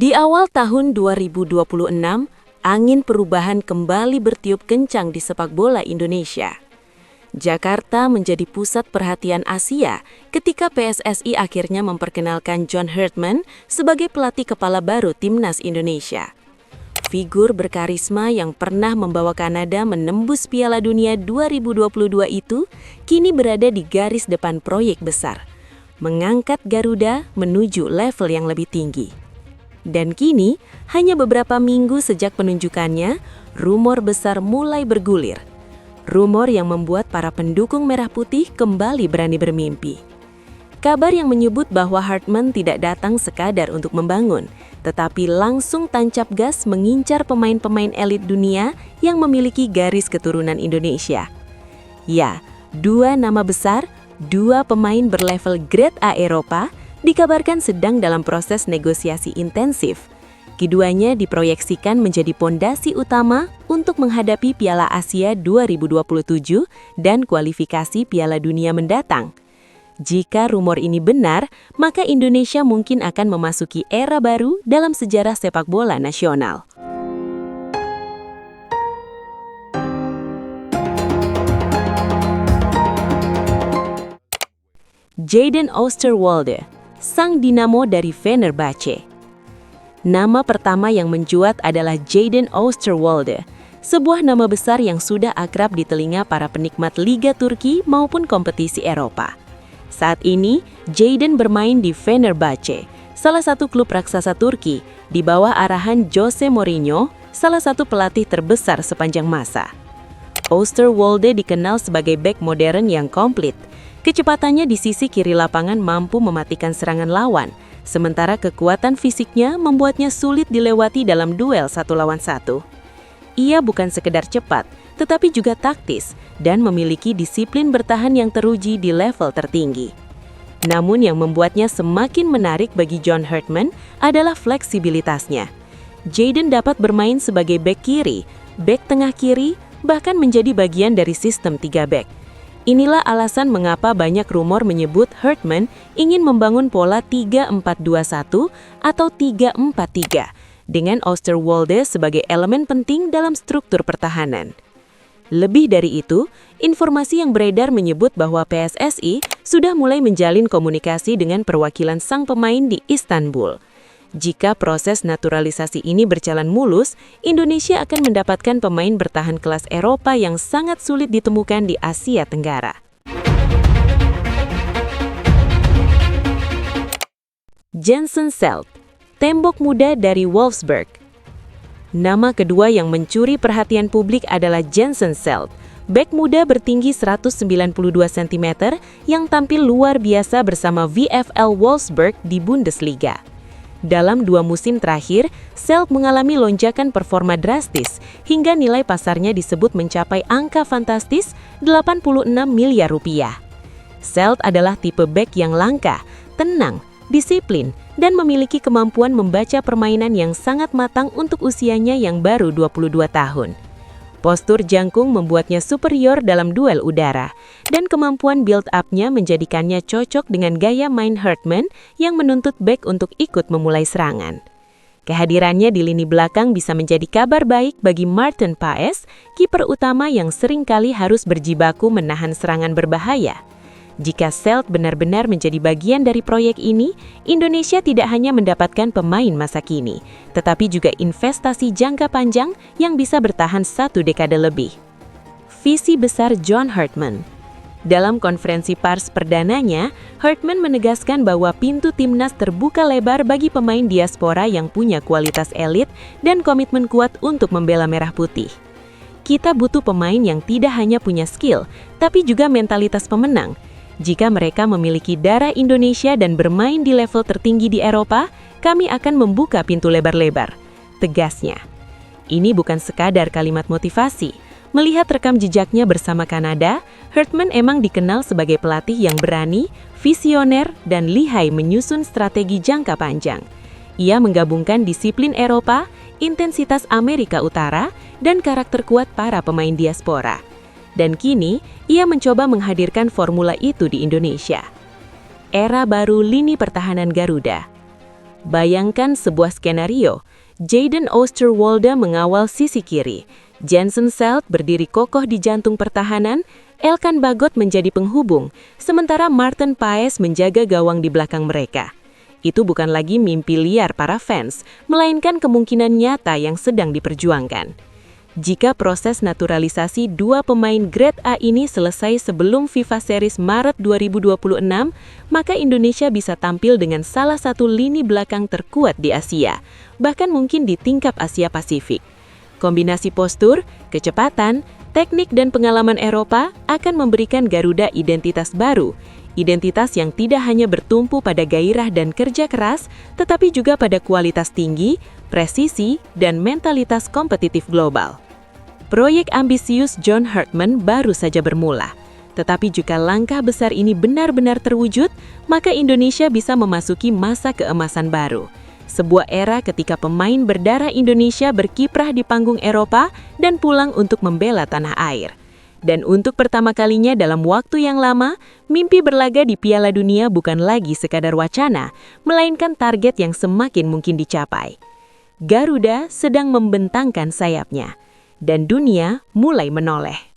Di awal tahun 2026, angin perubahan kembali bertiup kencang di sepak bola Indonesia. Jakarta menjadi pusat perhatian Asia ketika PSSI akhirnya memperkenalkan John Herdman sebagai pelatih kepala baru Timnas Indonesia. Figur berkarisma yang pernah membawa Kanada menembus Piala Dunia 2022 itu kini berada di garis depan proyek besar, mengangkat Garuda menuju level yang lebih tinggi. Dan kini, hanya beberapa minggu sejak penunjukannya, rumor besar mulai bergulir. Rumor yang membuat para pendukung Merah Putih kembali berani bermimpi. Kabar yang menyebut bahwa Herdman tidak datang sekadar untuk membangun, tetapi langsung tancap gas mengincar pemain-pemain elit dunia yang memiliki garis keturunan Indonesia. Ya, dua nama besar, dua pemain berlevel grade A Eropa, dikabarkan sedang dalam proses negosiasi intensif. Keduanya diproyeksikan menjadi pondasi utama untuk menghadapi Piala Asia 2027 dan kualifikasi Piala Dunia mendatang. Jika rumor ini benar, maka Indonesia mungkin akan memasuki era baru dalam sejarah sepak bola nasional. Jadon Oosterwolde, sang dinamo dari Fenerbahce. Nama pertama yang mencuat adalah Jadon Oosterwolde, sebuah nama besar yang sudah akrab di telinga para penikmat Liga Turki maupun kompetisi Eropa. Saat ini, Jadon bermain di Fenerbahce, salah satu klub raksasa Turki, di bawah arahan Jose Mourinho, salah satu pelatih terbesar sepanjang masa. Oosterwolde dikenal sebagai bek modern yang komplit. Kecepatannya di sisi kiri lapangan mampu mematikan serangan lawan, sementara kekuatan fisiknya membuatnya sulit dilewati dalam duel 1 lawan 1. Ia bukan sekedar cepat, tetapi juga taktis dan memiliki disiplin bertahan yang teruji di level tertinggi. Namun yang membuatnya semakin menarik bagi John Herdman adalah fleksibilitasnya. Jadon dapat bermain sebagai bek kiri, bek tengah kiri, bahkan menjadi bagian dari sistem 3 bek. Inilah alasan mengapa banyak rumor menyebut Herdman ingin membangun pola 3-4-2-1 atau 3-4-3 dengan Oosterwolde sebagai elemen penting dalam struktur pertahanan. Lebih dari itu, informasi yang beredar menyebut bahwa PSSI sudah mulai menjalin komunikasi dengan perwakilan sang pemain di Istanbul. Jika proses naturalisasi ini berjalan mulus, Indonesia akan mendapatkan pemain bertahan kelas Eropa yang sangat sulit ditemukan di Asia Tenggara. Jensen Selt, tembok muda dari Wolfsburg. Nama kedua yang mencuri perhatian publik adalah Jensen Selt, bek muda bertinggi 192 cm yang tampil luar biasa bersama VfL Wolfsburg di Bundesliga. Dalam 2 musim terakhir, Selt mengalami lonjakan performa drastis hingga nilai pasarnya disebut mencapai angka fantastis 86 miliar rupiah. Selt adalah tipe bek yang langka, tenang, disiplin, dan memiliki kemampuan membaca permainan yang sangat matang untuk usianya yang baru 22 tahun. Postur jangkung membuatnya superior dalam duel udara, dan kemampuan build-up-nya menjadikannya cocok dengan gaya main Herdman yang menuntut bek untuk ikut memulai serangan. Kehadirannya di lini belakang bisa menjadi kabar baik bagi Maarten Paes, kiper utama yang seringkali harus berjibaku menahan serangan berbahaya. Jika Selt benar-benar menjadi bagian dari proyek ini, Indonesia tidak hanya mendapatkan pemain masa kini, tetapi juga investasi jangka panjang yang bisa bertahan 1 dekade lebih. Visi besar John Herdman. Dalam konferensi pers perdananya, Herdman menegaskan bahwa pintu timnas terbuka lebar bagi pemain diaspora yang punya kualitas elit dan komitmen kuat untuk membela Merah Putih. Kita butuh pemain yang tidak hanya punya skill, tapi juga mentalitas pemenang. Jika mereka memiliki darah Indonesia dan bermain di level tertinggi di Eropa, kami akan membuka pintu lebar-lebar, tegasnya. Ini bukan sekadar kalimat motivasi. Melihat rekam jejaknya bersama Kanada, Herdman emang dikenal sebagai pelatih yang berani, visioner, dan lihai menyusun strategi jangka panjang. Ia menggabungkan disiplin Eropa, intensitas Amerika Utara, dan karakter kuat para pemain diaspora. Dan kini, ia mencoba menghadirkan formula itu di Indonesia. Era baru lini pertahanan Garuda. Bayangkan sebuah skenario, Jadon Osterwolde mengawal sisi kiri, Jensen Selt berdiri kokoh di jantung pertahanan, Elkan Bagot menjadi penghubung, sementara Maarten Paes menjaga gawang di belakang mereka. Itu bukan lagi mimpi liar para fans, melainkan kemungkinan nyata yang sedang diperjuangkan. Jika proses naturalisasi dua pemain grade A ini selesai sebelum FIFA Series Maret 2026, maka Indonesia bisa tampil dengan salah satu lini belakang terkuat di Asia, bahkan mungkin di tingkap Asia Pasifik. Kombinasi postur, kecepatan, teknik dan pengalaman Eropa akan memberikan Garuda identitas baru. Identitas yang tidak hanya bertumpu pada gairah dan kerja keras, tetapi juga pada kualitas tinggi, presisi, dan mentalitas kompetitif global. Proyek ambisius John Hartman baru saja bermula. Tetapi jika langkah besar ini benar-benar terwujud, maka Indonesia bisa memasuki masa keemasan baru. Sebuah era ketika pemain berdarah Indonesia berkiprah di panggung Eropa dan pulang untuk membela tanah air. Dan untuk pertama kalinya dalam waktu yang lama, mimpi berlaga di Piala Dunia bukan lagi sekadar wacana, melainkan target yang semakin mungkin dicapai. Garuda sedang membentangkan sayapnya, dan dunia mulai menoleh.